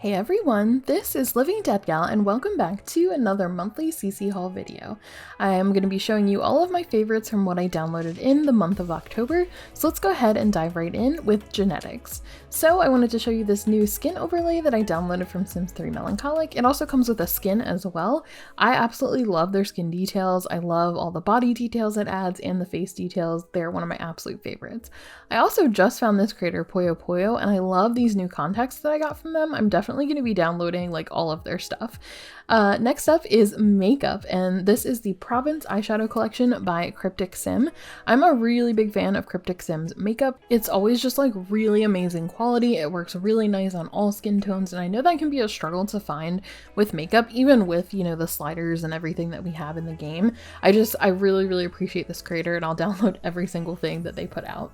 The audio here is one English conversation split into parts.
Hey everyone, this is Living Dead Gal and welcome back to another monthly CC haul video. I am going to be showing you all of my favorites from what I downloaded in the month of October, so let's go ahead and dive right in with genetics. So I wanted to show you this new skin overlay that I downloaded from Sims 3 Melancholic. It also comes with a skin as well. I absolutely love their skin details. I love all the body details it adds and the face details. They're one of my absolute favorites. I also just found this creator Poyo Poyo and I love these new contexts that I got from them. I'm definitely going to be downloading like all of their stuff. Next up is makeup, and this is the Province eyeshadow collection by Cryptic Sim. I'm a really big fan of Cryptic Sim's makeup. It's always just like really amazing quality. It works really nice on all skin tones, and I know that can be a struggle to find with makeup, even with, you know, the sliders and everything that we have in the game. I really appreciate this creator, and I'll download every single thing that they put out.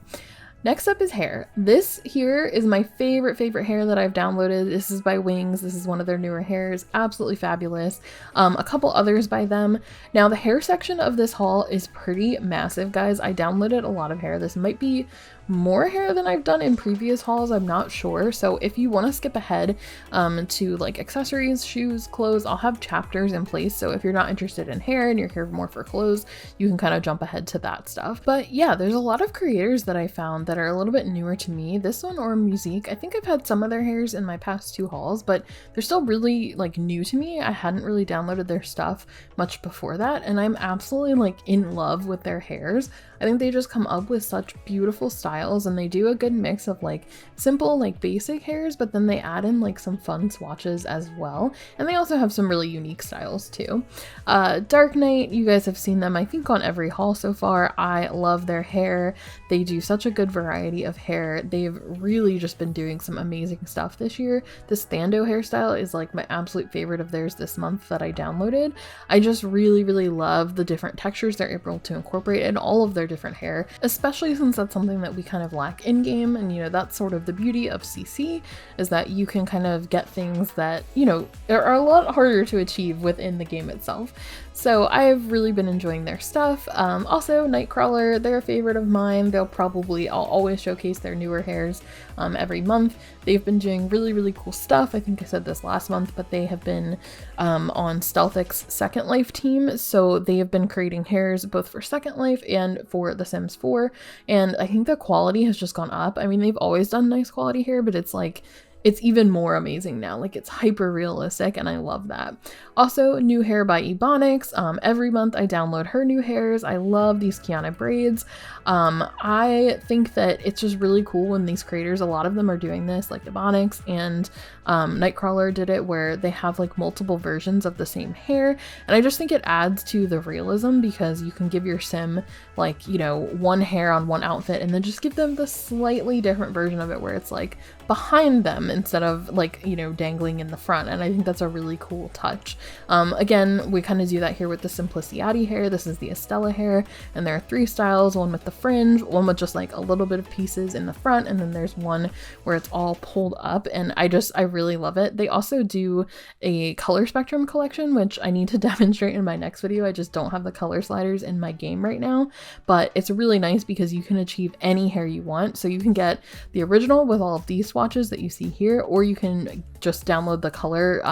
Next up is hair. This here is my favorite hair that I've downloaded. This is by Wings. This is one of their newer hairs. Absolutely fabulous. A couple others by them. Now the hair section of this haul is pretty massive, guys. I downloaded a lot of hair. This might be more hair than I've done in previous hauls, I'm not sure. So if you want to skip ahead to like accessories, shoes, clothes, I'll have chapters in place. So if you're not interested in hair and you're here more for clothes, you can kind of jump ahead to that stuff. But yeah, there's a lot of creators that I found that are a little bit newer to me. This one, or Musique, I think I've had some of their hairs in my past two hauls, but they're still really like new to me. I hadn't really downloaded their stuff much before that, and I'm absolutely like in love with their hairs. I think they just come up with such beautiful styles, and they do a good mix of like simple like basic hairs, but then they add in like some fun swatches as well, and they also have some really unique styles too. Dark Knight, you guys have seen them I think on every haul so far. I love their hair. They do such a good variety of hair. They've really just been doing some amazing stuff this year. This Thando hairstyle is like my absolute favorite of theirs this month that I downloaded. I just really love the different textures they're able to incorporate in all of their different hair, especially since that's something that we kind of lack in game. And you know, that's sort of the beauty of CC, is that you can kind of get things that, you know, are a lot harder to achieve within the game itself. So I've really been enjoying their stuff. Also Nightcrawler, they're a favorite of mine. I'll always showcase their newer hairs every month. They've been doing really cool stuff. I think I said this last month, but they have been on Stealthic's Second Life team. So they have been creating hairs both for Second Life and for The Sims 4. And I think the quality has just gone up. I mean, they've always done nice quality hair, but it's like, it's even more amazing now. Like, it's hyper realistic, and I love that. Also, new hair by Ebonics. Every month I download her new hairs. I love these Kiana braids. I think that it's just really cool when these creators, a lot of them are doing this, like Ebonics and Nightcrawler did it, where they have like multiple versions of the same hair. And I just think it adds to the realism, because you can give your sim like, you know, one hair on one outfit and then just give them the slightly different version of it where it's like behind them instead of like, you know, dangling in the front. And I think that's a really cool touch. Again, we kind of do that here with the Simpliciati hair. This is the Estella hair, and there are three styles: one with the fringe, one with just like a little bit of pieces in the front, and then there's one where it's all pulled up. And I really love it. They also do a color spectrum collection, which I need to demonstrate in my next video. I just don't have the color sliders in my game right now, but it's really nice because you can achieve any hair you want. So you can get the original with all of these swatches that you see here, or you can just download the color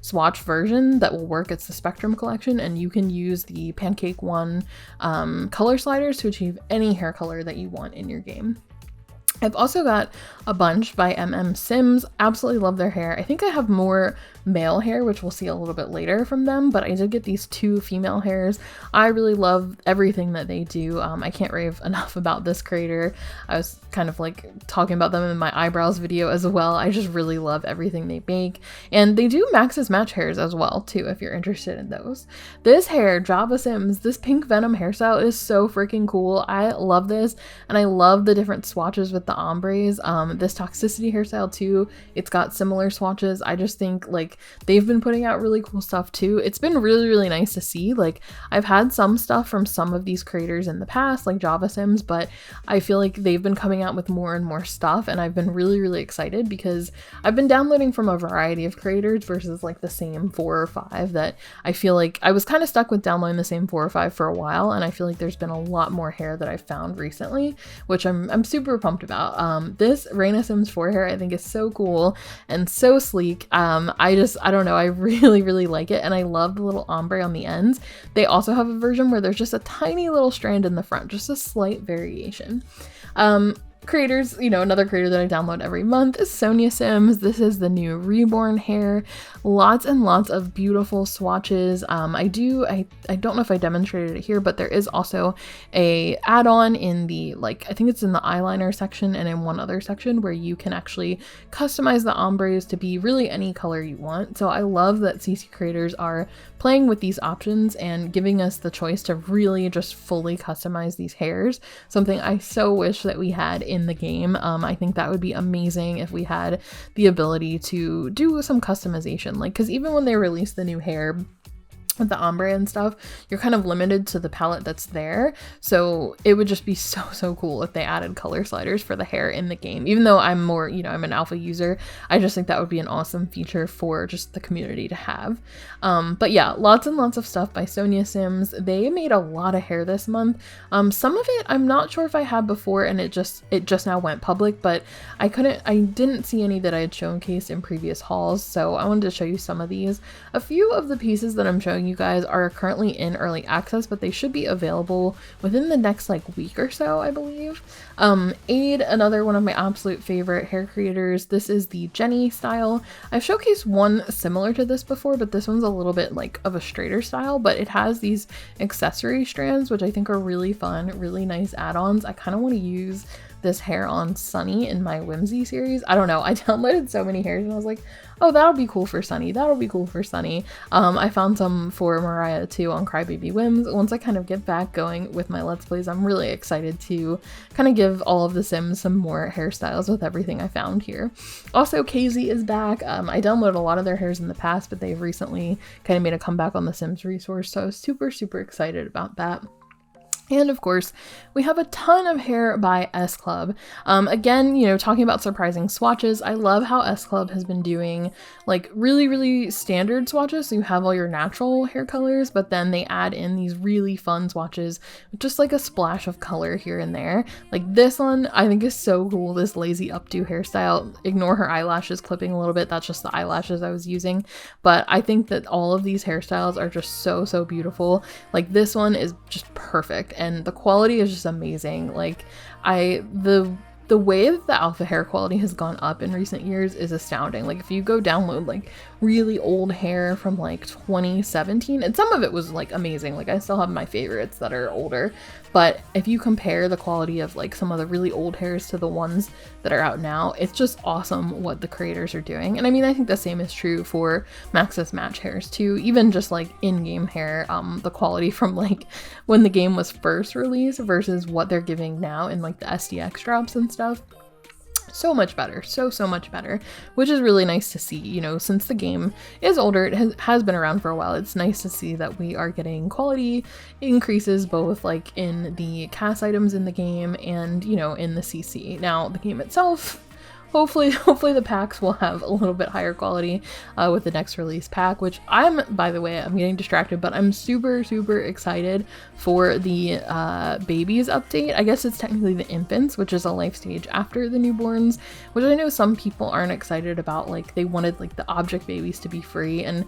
swatch version that will work. It's the Spectrum collection, and you can use the Pancake One color sliders to achieve any hair color that you want in your game. I've also got a bunch by Sims. Absolutely love their hair. I think I have more male hair, which we'll see a little bit later from them, but I did get these two female hairs. I really love everything that they do. I can't rave enough about this creator. I was kind of like talking about them in my eyebrows video as well. I just really love everything they make. And they do Max's Match hairs as well too, if you're interested in those. This hair, Java Sims, this pink Venom hairstyle is so freaking cool. I love this, and I love the different swatches with the ombres. This Toxicity hairstyle too, it's got similar swatches. I just think like they've been putting out really cool stuff too. It's been really nice to see. Like, I've had some stuff from some of these creators in the past, like Java Sims, but I feel like they've been coming out with more and more stuff, and I've been really excited because I've been downloading from a variety of creators versus like the same 4 or 5 that I feel like I was kind of stuck with downloading the same 4 or 5 for a while, and I feel like there's been a lot more hair that I've found recently, which I'm super pumped about. about. This Reina Sims 4 hair I think is so cool and so sleek. I don't know, I really like it, and I love the little ombre on the ends. They also have a version where there's just a tiny little strand in the front, just a slight variation. Creators, you know, another creator that I download every month is Sonia Sims. This is the new Reborn hair. Lots and lots of beautiful swatches. I don't know if I demonstrated it here, but there is also a add-on in the, like, I think it's in the eyeliner section and in one other section where you can actually customize the ombres to be really any color you want. So I love that CC creators are playing with these options and giving us the choice to really just fully customize these hairs. Something I so wish that we had in the game. I think that would be amazing if we had the ability to do some customization, like, because even when they release the new hair with the ombre and stuff, you're kind of limited to the palette that's there. So it would just be so cool if they added color sliders for the hair in the game. Even though I'm more, you know, I'm an alpha user, I just think that would be an awesome feature for just the community to have. But yeah, lots and lots of stuff by Sonia Sims. They made a lot of hair this month. Some of it I'm not sure if I had before and it just now went public, but I didn't see any that I had showcased in previous hauls. So I wanted to show you some of these. A few of the pieces that I'm showing you guys are currently in early access, but they should be available within the next like week or so, I believe. Aid, another one of my absolute favorite hair creators. This is the Jenny style. I've showcased one similar to this before, but this one's a little bit like of a straighter style, but it has these accessory strands, which I think are really fun, really nice add-ons. I kind of want to use this hair on Sunny in my Whimsy series. I don't know, I downloaded so many hairs and I was like, oh, that'll be cool for Sunny, that'll be cool for Sunny. I found some for Mariah too on Crybaby Whims. Once I kind of get back going with my Let's Plays, I'm really excited to kind of give all of the Sims some more hairstyles with everything I found here. Also, KZ is back. I downloaded a lot of their hairs in the past, but they've recently kind of made a comeback on the Sims resource, so I was super excited about that. And of course, we have a ton of hair by S Club. Again, you know, talking about surprising swatches, I love how S Club has been doing like really standard swatches. So you have all your natural hair colors, but then they add in these really fun swatches with just like a splash of color here and there. Like this one, I think is so cool, this lazy updo hairstyle. Ignore her eyelashes clipping a little bit, that's just the eyelashes I was using. But I think that all of these hairstyles are just so beautiful. Like this one is just perfect. And the quality is just amazing. Like the way that the alpha hair quality has gone up in recent years is astounding. Like if you go download like really old hair from like 2017, and some of it was like amazing, like I still have my favorites that are older, but if you compare the quality of like some of the really old hairs to the ones that are out now, it's just awesome what the creators are doing. And I mean, I think the same is true for Maxis Match hairs too, even just like in-game hair, the quality from like when the game was first released versus what they're giving now in like the SDX drops and stuff. So much better, so much better, which is really nice to see. You know, since the game is older, it has been around for a while, it's nice to see that we are getting quality increases both like in the cast items in the game and, you know, in the CC. Now the game itself, hopefully the packs will have a little bit higher quality with the next release pack, which by the way, I'm getting distracted, but I'm super excited for the babies update. I guess it's technically the infants, which is a life stage after the newborns, which I know some people aren't excited about. Like they wanted like the object babies to be free, and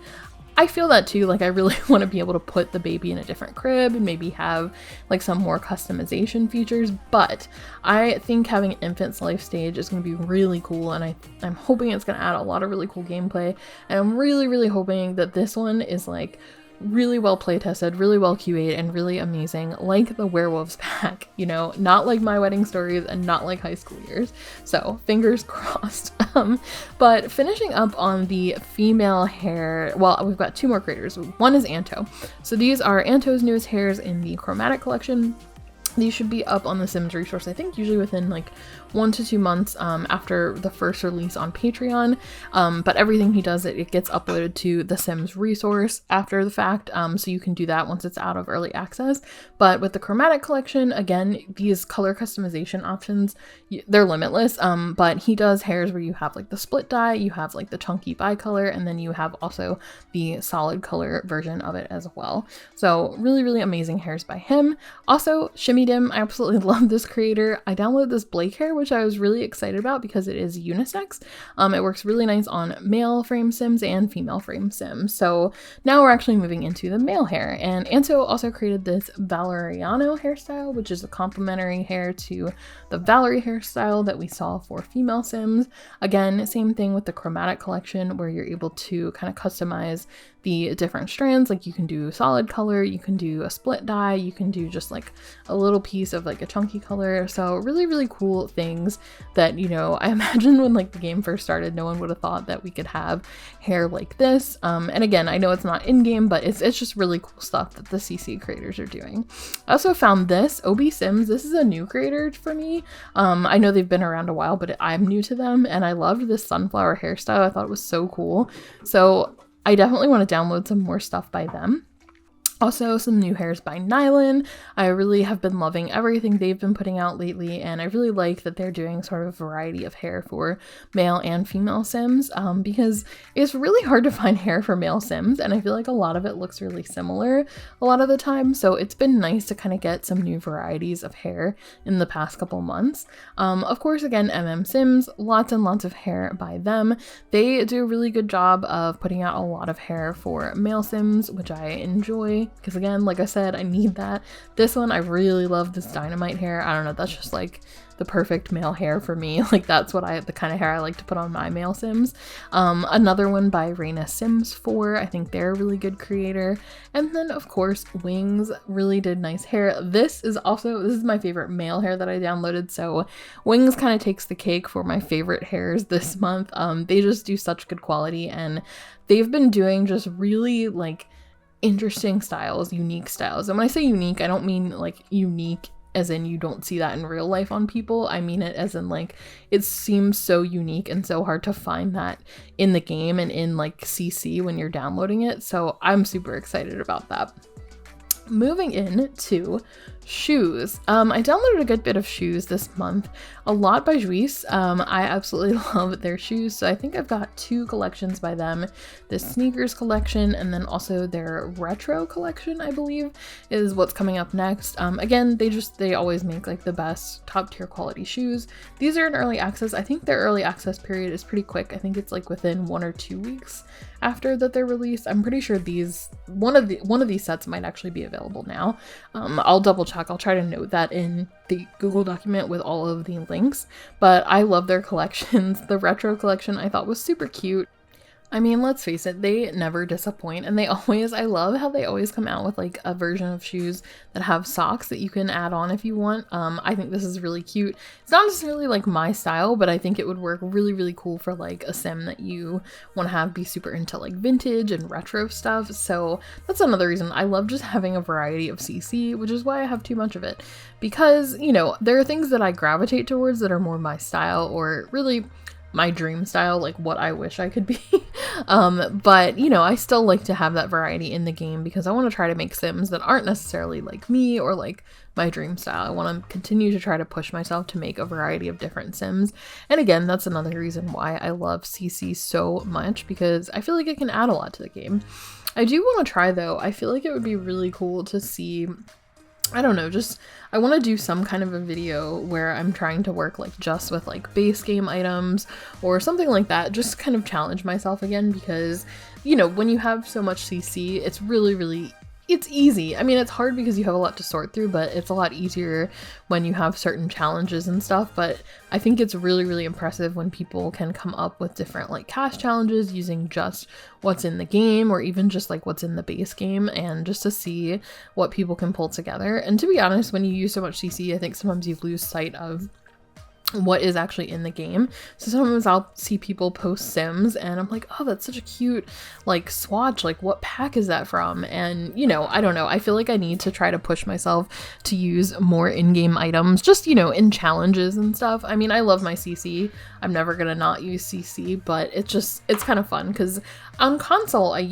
I feel that too. Like I really want to be able to put the baby in a different crib and maybe have like some more customization features, but I think having infant's life stage is going to be really cool, and I'm hoping it's going to add a lot of really cool gameplay, and I'm really hoping that this one is like really well play tested, really well QA'd, and really amazing, like the werewolves pack, you know, not like My Wedding Stories and not like High School Years. So fingers crossed. But finishing up on the female hair, well, we've got two more creators. One is Anto. So these are Anto's newest hairs in the Chromatic collection. These should be up on the Sims resource, I think usually within like 1 to 2 months after the first release on Patreon, but everything he does, it gets uploaded to the Sims resource after the fact, so you can do that once it's out of early access. But with the Chromatic collection, again, these color customization options, they're limitless, but he does hairs where you have like the split dye, you have like the chunky bicolor, and then you have also the solid color version of it as well. So really amazing hairs by him. Also, Shimmy Dim, I absolutely love this creator. I downloaded this Blake hair, which which I was really excited about because it is unisex. It works really nice on male frame Sims and female frame Sims. So now we're actually moving into the male hair, and Anto also created this Valeriano hairstyle, which is a complementary hair to the Valerie hairstyle that we saw for female Sims. Again, same thing with the chromatic collection where you're able to kind of customize the different strands. Like you can do solid color, you can do a split dye, you can do just like a little piece of like a chunky color. So really, really cool things that, you know, I imagine when like the game first started, no one would have thought that we could have hair like this. And again, I know it's not in game, but it's just really cool stuff that the CC creators are doing. I also found this Obi Sims. This is a new creator for me. I know they've been around a while, but I'm new to them, and I loved this sunflower hairstyle. I thought it was so cool. So I definitely want to download some more stuff by them. Also, some new hairs by Nylon. I really have been loving everything they've been putting out lately, and I really like that they're doing sort of a variety of hair for male and female Sims, because it's really hard to find hair for male Sims, and I feel like a lot of it looks really similar a lot of the time, so it's been nice to kind of get some new varieties of hair in the past couple months. Of course, again, Sims, lots and lots of hair by them. They do a really good job of putting out a lot of hair for male Sims, which I enjoy. Because again, like I said, I need that. This one, I really love this dynamite hair. I don't know, that's just like the perfect male hair for me. Like that's the kind of hair I like to put on my male Sims. Another one by Reina Sims 4. I think they're a really good creator. And then of course, Wings really did nice hair. This is my favorite male hair that I downloaded. So Wings kind of takes the cake for my favorite hairs this month. They just do such good quality, and they've been doing just really like interesting styles, unique styles. And when I say unique, I don't mean like unique as in you don't see that in real life on people. I mean it as in like it seems so unique and so hard to find that in the game and in like CC when you're downloading it. So I'm super excited about that. Moving into shoes. I downloaded a good bit of shoes this month, a lot by Juice. I absolutely love their shoes, so I think I've got 2 collections by them. The sneakers collection and then also their retro collection, I believe, is what's coming up next. Again, they always make like the best top tier quality shoes. These are in early access. I think their early access period is pretty quick. I think it's like within 1 or 2 weeks after that they're released. I'm pretty sure one of these sets might actually be available now. I'll double check. I'll try to note that in the Google document with all of the links, but I love their collections. The retro collection I thought was super cute. I mean, let's face it, they never disappoint, and I love how they always come out with like a version of shoes that have socks that you can add on if you want. I think this is really cute. It's not necessarily like my style, but I think it would work really, really cool for like a sim that you want to have be super into like vintage and retro stuff. So that's another reason I love just having a variety of CC, which is why I have too much of it, because, you know, there are things that I gravitate towards that are more my style, or really my dream style, like what I wish I could be. But you know, I still like to have that variety in the game because I want to try to make Sims that aren't necessarily like me or like my dream style. I want to continue to try to push myself to make a variety of different Sims. And again, that's another reason why I love CC so much, because I feel like it can add a lot to the game. I do want to try though. I feel like it would be really cool to see, I don't know, just I want to do some kind of a video where I'm trying to work like just with like base game items or something like that, just kind of challenge myself again, because, you know, when you have so much CC, it's really it's easy. I mean, it's hard because you have a lot to sort through, but it's a lot easier when you have certain challenges and stuff. But I think it's really impressive when people can come up with different like cash challenges using just what's in the game, or even just like what's in the base game, and just to see what people can pull together. And to be honest, when you use so much CC, I think sometimes you lose sight of what is actually in the game. So sometimes I'll see people post Sims and I'm like, oh, that's such a cute like swatch, like what pack is that from? And you know, I don't know, I feel like I need to try to push myself to use more in-game items, just, you know, in challenges and stuff. I mean, I love my CC, I'm never gonna not use CC, but it's kind of fun because on console I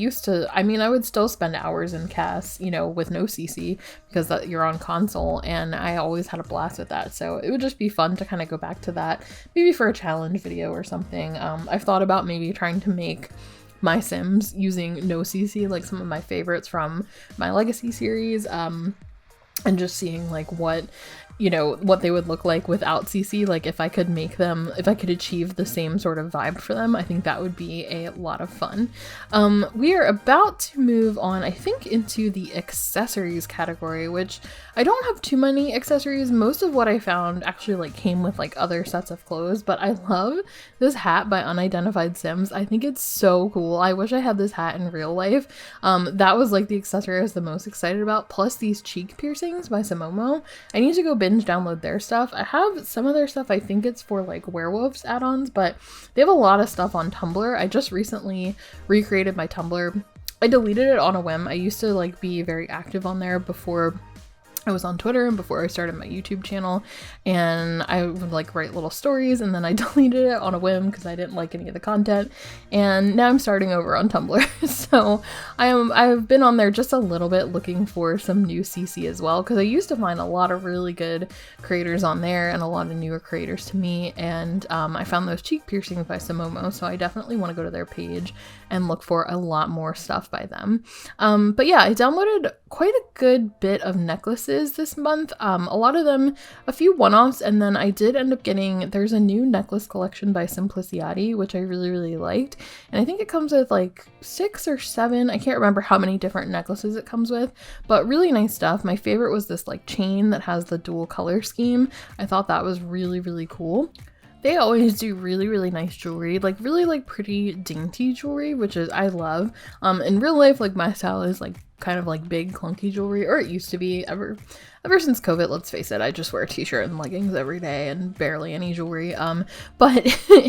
would still spend hours in CAS, you know, with no CC, because you're on console, and I always had a blast with that. So it would just be fun to kind of go back to that, maybe for a challenge video or something. I've thought about maybe trying to make my Sims using no CC, like some of my favorites from my Legacy series. and just seeing like what, you know, what they would look like without CC. Like if I could make them, if I could achieve the same sort of vibe for them, I think that would be a lot of fun. We are about to move on, I think, into the accessories category, which I don't have too many accessories. Most of what I found actually like came with like other sets of clothes, but I love this hat by Unidentified Sims. I think it's so cool. I wish I had this hat in real life. That was like the accessory I was the most excited about, plus these cheek piercings by Samomo. I need to go binge download their stuff. I have some of their stuff. I think it's for like werewolves add-ons, but they have a lot of stuff on Tumblr. I just recently recreated my Tumblr. I deleted it on a whim. I used to like be very active on there before I was on Twitter and before I started my YouTube channel, and I would like write little stories, and then I deleted it on a whim because I didn't like any of the content, and now I'm starting over on Tumblr. So I've been on there just a little bit looking for some new CC as well, because I used to find a lot of really good creators on there and a lot of newer creators to me, and I found those cheek piercings by Samomo, so I definitely want to go to their page and look for a lot more stuff by them. But yeah, I downloaded quite a good bit of necklaces this month. A lot of them, a few one-offs, and then I did end up getting, there's a new necklace collection by Simpliciati, which I really liked, and I think it comes with like 6 or 7, I can't remember how many different necklaces it comes with, but really nice stuff. My favorite was this like chain that has the dual color scheme. I thought that was really cool. They always do really nice jewelry, like really like pretty dainty jewelry, which is I love. In real life, like my style is like kind of like big clunky jewelry, or it used to be. Ever since COVID, let's face it, I just wear a t-shirt and leggings every day and barely any jewelry. But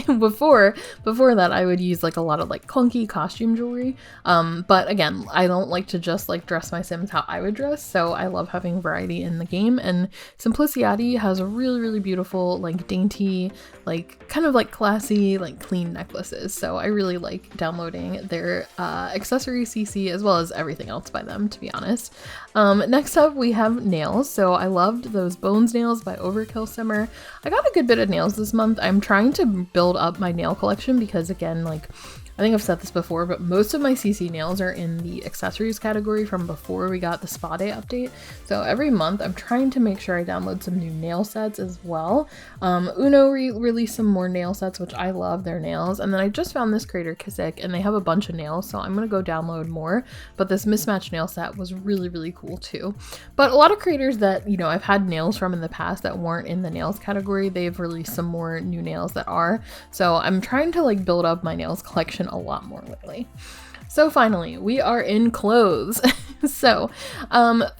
before that, I would use like a lot of like clunky costume jewelry. But again, I don't like to just like dress my Sims how I would dress, so I love having variety in the game, and Simpliciati has a really beautiful, like dainty, like kind of like classy, like clean necklaces. So I really like downloading their accessory CC as well as everything else by them, to be honest. Next up we have nails. So I loved those Bones nails by Overkill Simmer. I got a good bit of nails this month. I'm trying to build up my nail collection because, again, like I think I've said this before, but most of my CC nails are in the accessories category from before we got the spa day update. So every month I'm trying to make sure I download some new nail sets as well. Uno released some more nail sets, which I love their nails. And then I just found this creator Kisik, and they have a bunch of nails, so I'm gonna go download more. But this mismatched nail set was really cool too. But a lot of creators that, you know, I've had nails from in the past that weren't in the nails category, they've released some more new nails that are. So I'm trying to like build up my nails collection a lot more lately. So finally, we are in clothes. So,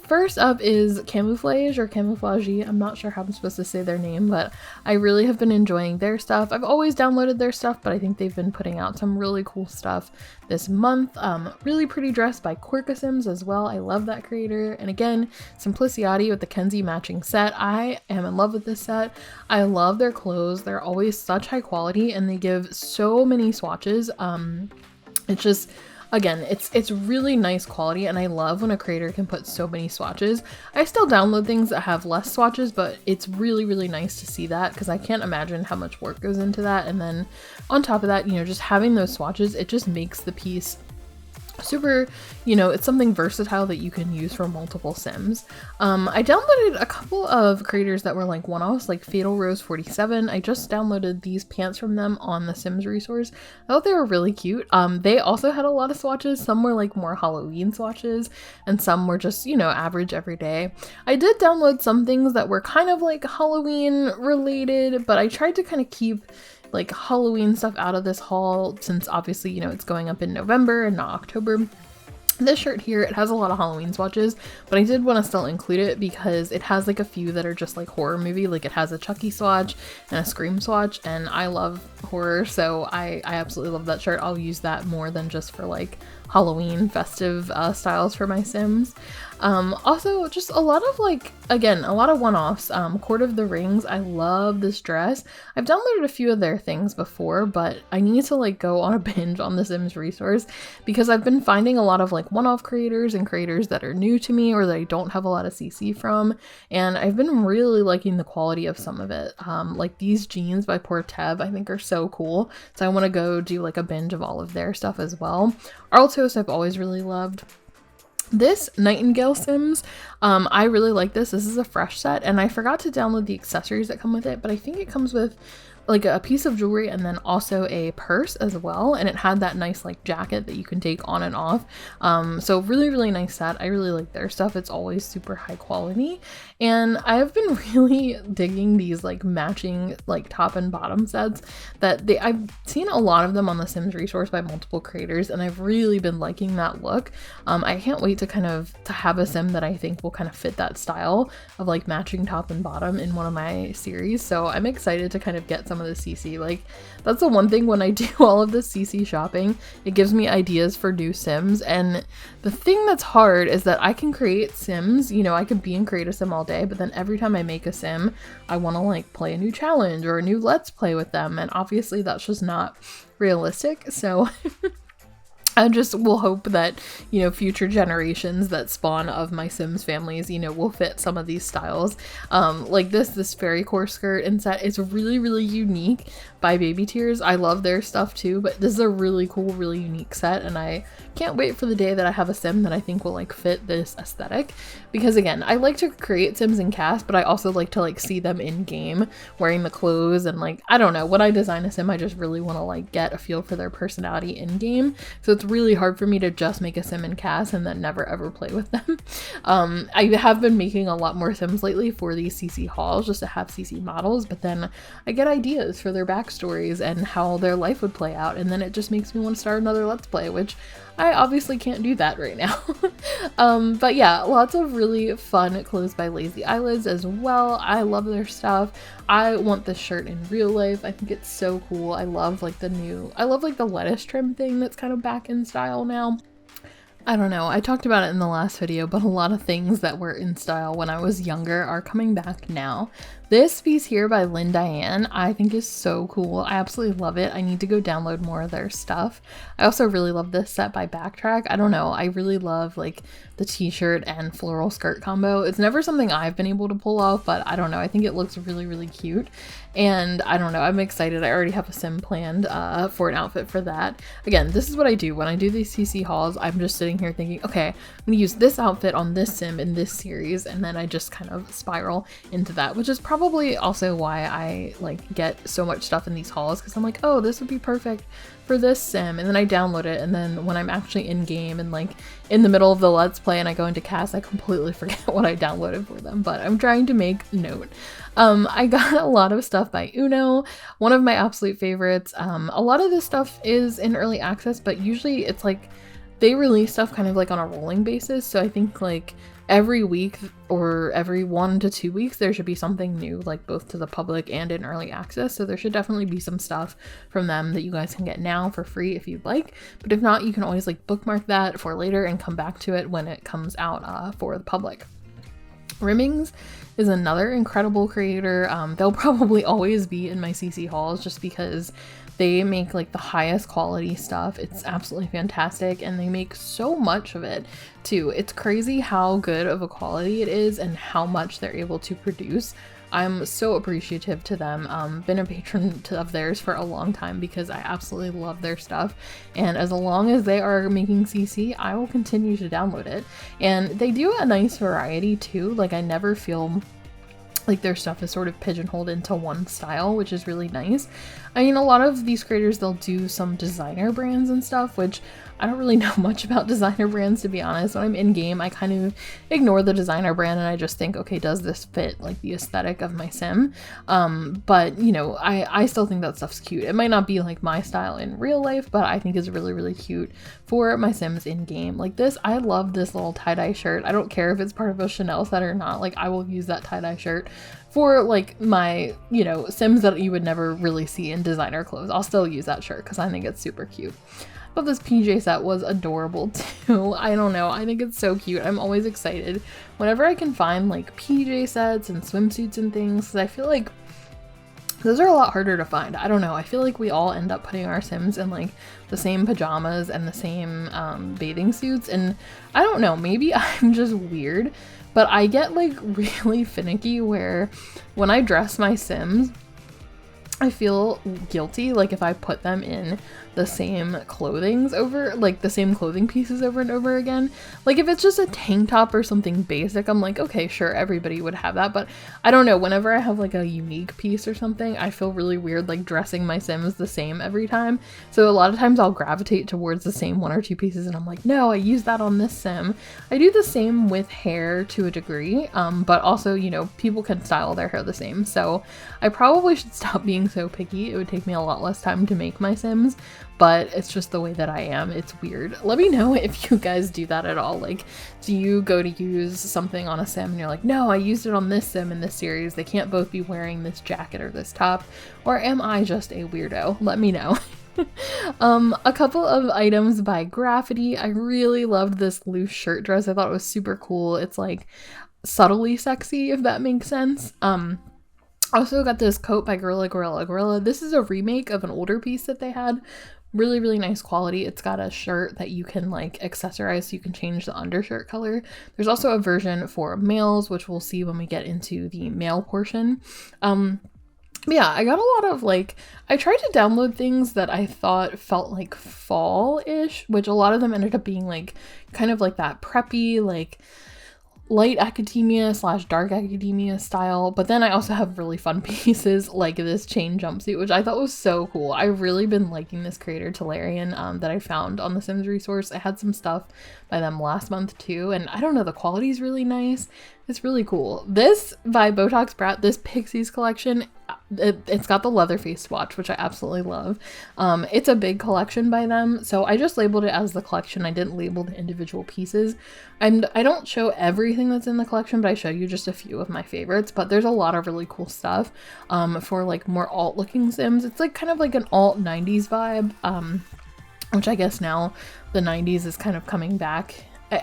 first up is Camouflage or Camouflagey. I'm not sure how I'm supposed to say their name, but I really have been enjoying their stuff. I've always downloaded their stuff, but I think they've been putting out some really cool stuff this month. Really pretty dress by Quirkasims as well. I love that creator. And again, Simpliciati with the Kenzie matching set. I am in love with this set. I love their clothes. They're always such high quality, and they give so many swatches. It's just, again, it's really nice quality, and I love when a creator can put so many swatches. I still download things that have less swatches, but it's really nice to see that, because I can't imagine how much work goes into that. And then on top of that, you know, just having those swatches, it just makes the piece super, you know, it's something versatile that you can use for multiple Sims. I downloaded a couple of creators that were like one-offs, like Fatal Rose 47. I just downloaded these pants from them on the Sims resource. I thought they were really cute. They also had a lot of swatches. Some were like more Halloween swatches, and some were just, you know, average every day. I did download some things that were kind of like Halloween related, but I tried to kind of keep like Halloween stuff out of this haul, since obviously, you know, it's going up in November and not October. This shirt here, it has a lot of Halloween swatches, but I did want to still include it because it has like a few that are just like horror movie. Like it has a Chucky swatch and a Scream swatch, and I love horror, so I absolutely love that shirt. I'll use that more than just for like Halloween festive styles for my Sims. Also just a lot of like, again, a lot of one-offs. Court of the Rings, I love this dress. I've downloaded a few of their things before, but I need to like go on a binge on the Sims resource, because I've been finding a lot of like one-off creators and creators that are new to me or that I don't have a lot of CC from, and I've been really liking the quality of some of it. Like these jeans by Portev I think are so cool, so I want to go do like a binge of all of their stuff as well. Arltos I've always really loved. This Nightingale Sims, I really like this. This is a fresh set, and I forgot to download the accessories that come with it, but I think it comes with like a piece of jewelry and then also a purse as well, and it had that nice like jacket that you can take on and off. So really nice set. I really like their stuff. It's always super high quality, and I've been really digging these like matching like top and bottom sets that I've seen a lot of them on the Sims resource by multiple creators, and I've really been liking that look. I can't wait to to have a sim that I think will kind of fit that style of like matching top and bottom in one of my series. So I'm excited to kind of get some of the CC. Like, that's the one thing when I do all of this CC shopping, it gives me ideas for new Sims. And the thing that's hard is that I can create Sims, you know, I could be and create a Sim all day, but then every time I make a Sim, I want to like play a new challenge or a new Let's Play with them. And obviously that's just not realistic. So I just will hope that, you know, future generations that spawn of my Sims families, you know, will fit some of these styles. Like this fairy core skirt and set is really unique by Baby Tears. I love their stuff too, but this is a really cool, really unique set, and I can't wait for the day that I have a Sim that I think will like fit this aesthetic. Because again, I like to create Sims in cast, but I also like to like see them in game wearing the clothes, and like, I don't know, when I design a Sim, I just really want to like get a feel for their personality in game. So it's really hard for me to just make a Sim in cast and then never ever play with them. I have been making a lot more Sims lately for these CC hauls just to have CC models, but then I get ideas for their backstories and how their life would play out, and then it just makes me want to start another Let's Play, which I obviously can't do that right now. But yeah, lots of really fun clothes by Lazy Eyelids as well. I love their stuff. I want this shirt in real life. I think it's so cool. I love like the lettuce trim thing that's kind of back in style now. I don't know, I talked about it in the last video, but a lot of things that were in style when I was younger are coming back now. This piece here by Lynn Diane I think is so cool. I absolutely love it. I need to go download more of their stuff. I also really love this set by Backtrack. I don't know, I really love like the t-shirt and floral skirt combo. It's never something I've been able to pull off, but I don't know, I think it looks really cute. And I don't know, I'm excited. I already have a Sim planned for an outfit for that. Again, this is what I do when I do these CC hauls. I'm just sitting here thinking, okay, I'm gonna use this outfit on this Sim in this series, and then I just kind of spiral into that, which is probably also why I like get so much stuff in these hauls, because I'm like, oh, this would be perfect for this Sim, and then I download it, and then when I'm actually in game and like in the middle of the Let's Play and I go into cast, I completely forget what I downloaded for them, but I'm trying to make note. I got a lot of stuff by Uno, one of my absolute favorites. A lot of this stuff is in early access, but usually it's like they release stuff kind of like on a rolling basis, so I think like every week or every 1 to 2 weeks there should be something new, like both to the public and in early access. So there should definitely be some stuff from them that you guys can get now for free if you'd like, but if not, you can always like bookmark that for later and come back to it when it comes out for the public. Rimmings is another incredible creator. They'll probably always be in my CC hauls just because they make like the highest quality stuff. It's absolutely fantastic, and they make so much of it too. It's crazy how good of a quality it is and how much they're able to produce. I'm so appreciative to them. Been a patron of theirs for a long time because I absolutely love their stuff, and as long as they are making CC, I will continue to download it. And they do a nice variety too. Like, I never feel like their stuff is sort of pigeonholed into one style, which is really nice. I mean, a lot of these creators, they'll do some designer brands and stuff, which I don't really know much about designer brands, to be honest. When I'm in game, I kind of ignore the designer brand and I just think, okay, does this fit like the aesthetic of my Sim? But you know, I still think that stuff's cute. It might not be like my style in real life, but I think it's really cute for my Sims in game. Like this, I love this little tie-dye shirt. I don't care if it's part of a Chanel set or not. Like, I will use that tie-dye shirt for like my, you know, Sims that you would never really see in designer clothes. I'll still use that shirt because I think it's super cute. But this PJ set was adorable too. I don't know, I think it's so cute. I'm always excited whenever I can find like PJ sets and swimsuits and things, because I feel like those are a lot harder to find. I don't know, I feel like we all end up putting our Sims in like the same pajamas and the same bathing suits, and I don't know, maybe I'm just weird, but I get like really finicky where when I dress my Sims, I feel guilty like if I put them in the same clothings over, like the same clothing pieces over and over again. Like if it's just a tank top or something basic, I'm like, okay, sure, everybody would have that. But I don't know, whenever I have like a unique piece or something, I feel really weird like dressing my Sims the same every time. So a lot of times I'll gravitate towards the same 1 or 2 pieces and I'm like, no, I use that on this Sim. I do the same with hair to a degree, but also, you know, people can style their hair the same. So I probably should stop being so picky. It would take me a lot less time to make my Sims, but it's just the way that I am. It's weird. Let me know if you guys do that at all. Like, do you go to use something on a Sim and you're like, no, I used it on this Sim in this series. They can't both be wearing this jacket or this top. Or am I just a weirdo? Let me know. A couple of items by Graffiti. I really loved this loose shirt dress. I thought it was super cool. It's like subtly sexy, if that makes sense. Also got this coat by Gorilla. This is a remake of an older piece that they had. Really, really nice quality. It's got a shirt that you can like accessorize, so you can change the undershirt color. There's also a version for males, which we'll see when we get into the male portion. Yeah, I got a lot of like, I tried to download things that I thought felt like fall-ish, which a lot of them ended up being like kind of like that preppy, like light academia / dark academia style. But then I also have really fun pieces like this chain jumpsuit, which I thought was so cool. I've really been liking this creator Tolarian that I found on the Sims resource. I had some stuff by them last month too, and I don't know, the quality is really nice. It's really cool. This by Botox Brat, this Pixies collection, it's got the Leatherface watch, which I absolutely love. It's a big collection by them, so I just labeled it as the collection. I didn't label the individual pieces. And I don't show everything that's in the collection, but I show you just a few of my favorites. But there's a lot of really cool stuff for like more alt looking Sims. It's like kind of like an alt 90s vibe, which I guess now the 90s is kind of coming back.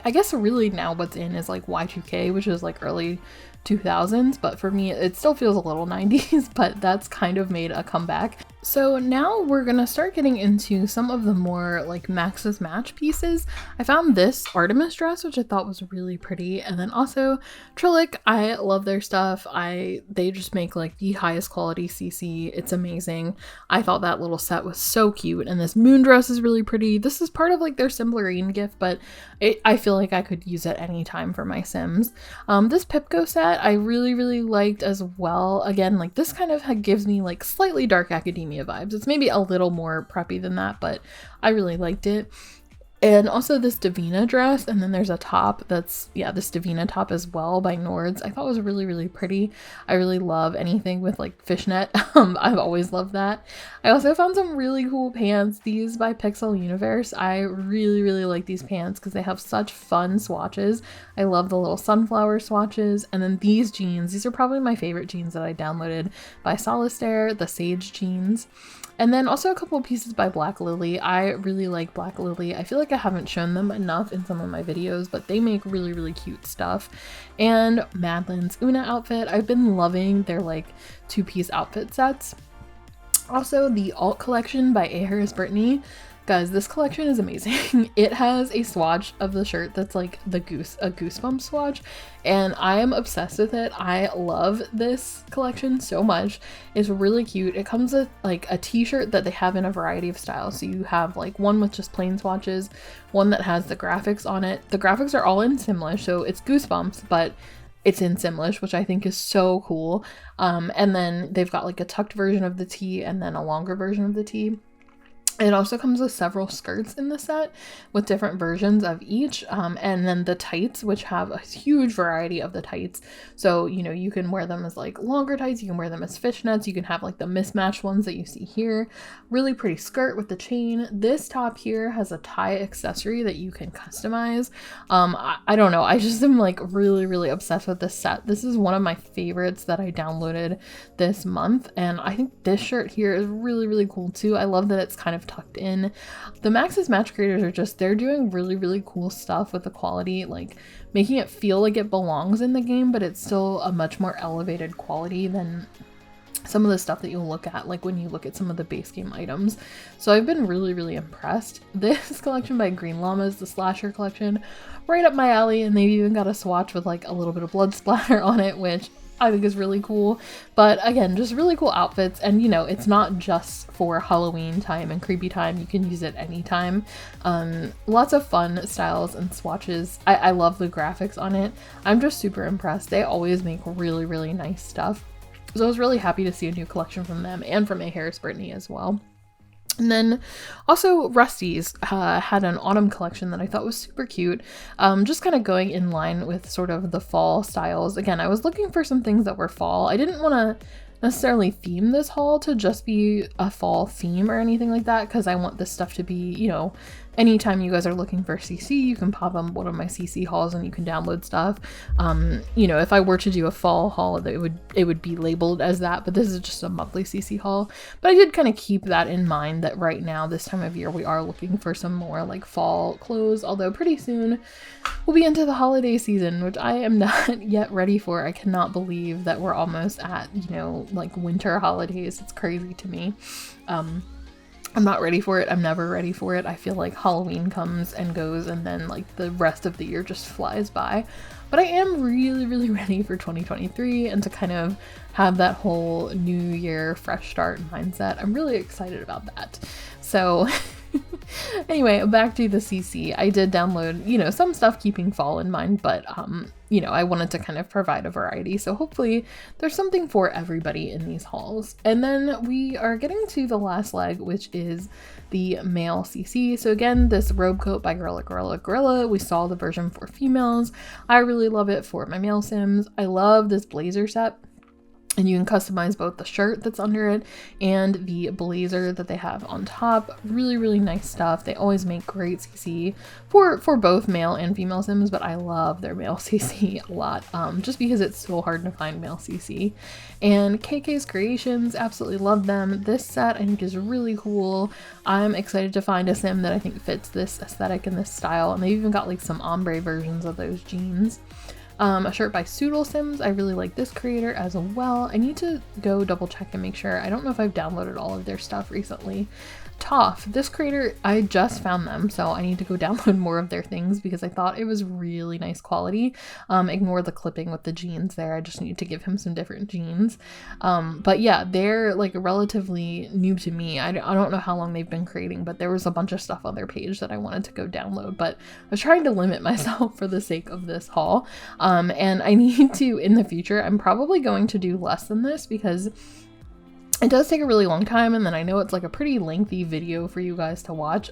I guess really now what's in is like Y2K, which is like early 2000s, but for me it still feels a little 90s, but that's kind of made a comeback. So now we're gonna start getting into some of the more like Max's Match pieces. I found this Artemis dress, which I thought was really pretty, and then also Trillic. I love their stuff. They just make like the highest quality CC. It's amazing. I thought that little set was so cute, and this moon dress is really pretty. This is part of like their Simlarine gift, but I feel like I could use it anytime for my Sims. This Pipco set I really liked as well. Again, like this kind of gives me like slightly dark academia vibes. It's maybe a little more preppy than that, but I really liked it. And also this Davina dress, and then there's a top that's, yeah, this Davina top as well by Nords. I thought was really pretty. I really love anything with like fishnet. I've always loved that. I also found some really cool pants, these by Pixel Universe. I really like these pants because they have such fun swatches. I love the little sunflower swatches. And then these jeans, these are probably my favorite jeans that I downloaded by Solistaire, the Sage jeans. And then also a couple of pieces by Black Lily. I really like Black Lily. I feel like I haven't shown them enough in some of my videos, but they make really cute stuff. And Madeline's Una outfit. I've been loving their like 2-piece outfit sets. Also the Alt collection by A. Harris Brittany. Guys, this collection is amazing. It has a swatch of the shirt that's like a Goosebumps swatch, and I am obsessed with it. I love this collection so much. It's really cute. It comes with like a t-shirt that they have in a variety of styles. So you have like one with just plain swatches, one that has the graphics on it. The graphics are all in Simlish, so it's Goosebumps, but it's in Simlish, which I think is so cool. And then they've got like a tucked version of the tee and then a longer version of the tee. It also comes with several skirts in the set with different versions of each, and then the tights, which have a huge variety of the tights. So, you know, you can wear them as like longer tights, you can wear them as fishnets, you can have like the mismatched ones that you see here. Really pretty skirt with the chain. This top here has a tie accessory that you can customize. I don't know, I just am like really obsessed with this set. This is one of my favorites that I downloaded this month, and I think this shirt here is really cool too. I love that it's kind of tucked in. The Max's Match creators are just, they're doing really cool stuff with the quality, like making it feel like it belongs in the game, but it's still a much more elevated quality than some of the stuff that you'll look at like when you look at some of the base game items. So I've been really impressed. This collection by Green Llamas, the slasher collection, right up my alley, and they've even got a swatch with like a little bit of blood splatter on it, which I think is really cool. But again, just really cool outfits. And you know, it's not just for Halloween time and creepy time. You can use it anytime. Lots of fun styles and swatches. I love the graphics on it. I'm just super impressed. They always make really, really nice stuff. So I was really happy to see a new collection from them and from A. Harris Brittany as well. And then also Rusty's had an autumn collection that I thought was super cute, just kind of going in line with sort of the fall styles. Again, I was looking for some things that were fall. I didn't want to necessarily theme this haul to just be a fall theme or anything like that, because I want this stuff to be, you know, anytime you guys are looking for CC, you can pop on one of my CC hauls and you can download stuff. You know, if I were to do a fall haul, it would be labeled as that, but this is just a monthly CC haul. But I did kind of keep that in mind, that right now, this time of year, we are looking for some more like fall clothes, although pretty soon we'll be into the holiday season, which I am not yet ready for. I cannot believe that we're almost at, you know, like winter holidays. It's crazy to me. I'm not ready for it. I'm never ready for it. I feel like Halloween comes and goes and then like the rest of the year just flies by. But I am really, really ready for 2023 and to kind of have that whole new year fresh start mindset. I'm really excited about that. So anyway, back to the CC. I did download, you know, some stuff keeping fall in mind, but you know, I wanted to kind of provide a variety. So hopefully there's something for everybody in these hauls. And then we are getting to the last leg, which is the male CC. So again, this robe coat by Gorilla. We saw the version for females. I really love it for my male Sims. I love this blazer set. And you can customize both the shirt that's under it and the blazer that they have on top. Really, really nice stuff. They always make great CC for both male and female Sims, but I love their male CC a lot, just because it's so hard to find male CC. And KK's Creations, absolutely love them. This set I think is really cool. I'm excited to find a Sim that I think fits this aesthetic and this style, and they've even got like some ombre versions of those jeans. A shirt by Soodle Sims. I really like this creator as well. I need to go double check and make sure. I don't know if I've downloaded all of their stuff recently. Toff, this creator, I just found them, so I need to go download more of their things because I thought it was really nice quality. Ignore the clipping with the jeans there. I just need to give him some different jeans. But yeah, they're like relatively new to me. I don't know how long they've been creating, but there was a bunch of stuff on their page that I wanted to go download, but I was trying to limit myself for the sake of this haul. And I need to, in the future, I'm probably going to do less than this because it does take a really long time, and then I know it's like a pretty lengthy video for you guys to watch.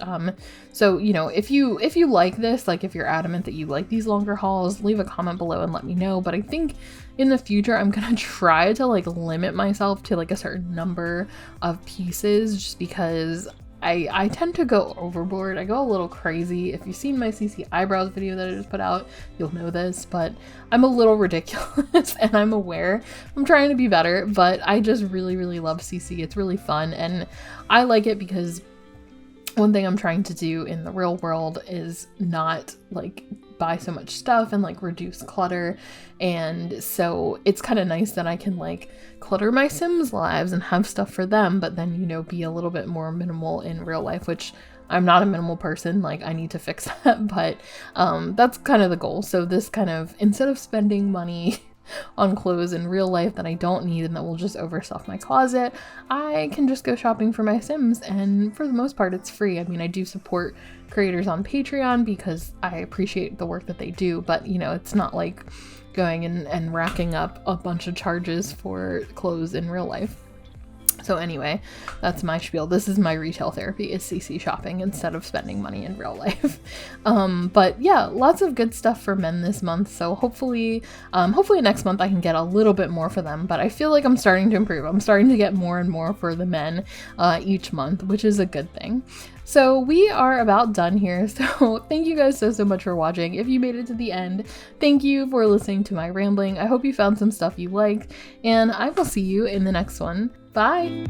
So, you know, if you like this, like if you're adamant that you like these longer hauls, leave a comment below and let me know. But I think in the future, I'm gonna try to like limit myself to like a certain number of pieces, just because I tend to go overboard. I go a little crazy. If you've seen my CC eyebrows video that I just put out, you'll know this, but I'm a little ridiculous and I'm aware. I'm trying to be better, but I just really, really love CC. It's really fun, and I like it because one thing I'm trying to do in the real world is not like buy so much stuff and like reduce clutter, and so it's kind of nice that I can like clutter my Sims lives and have stuff for them, but then, you know, be a little bit more minimal in real life, which I'm not a minimal person. Like, I need to fix that, but that's kind of the goal. So this kind of, instead of spending money on clothes in real life that I don't need and that will just overstuff my closet, I can just go shopping for my Sims, and for the most part it's free. I mean, I do support creators on Patreon because I appreciate the work that they do, but you know, it's not like going and racking up a bunch of charges for clothes in real life. So anyway, that's my spiel. This is my retail therapy, is CC shopping instead of spending money in real life. But yeah, lots of good stuff for men this month. So hopefully next month I can get a little bit more for them, but I feel like I'm starting to improve. I'm starting to get more and more for the men each month, which is a good thing. So we are about done here. So thank you guys so much for watching. If you made it to the end, thank you for listening to my rambling. I hope you found some stuff you liked, and I will see you in the next one. Bye!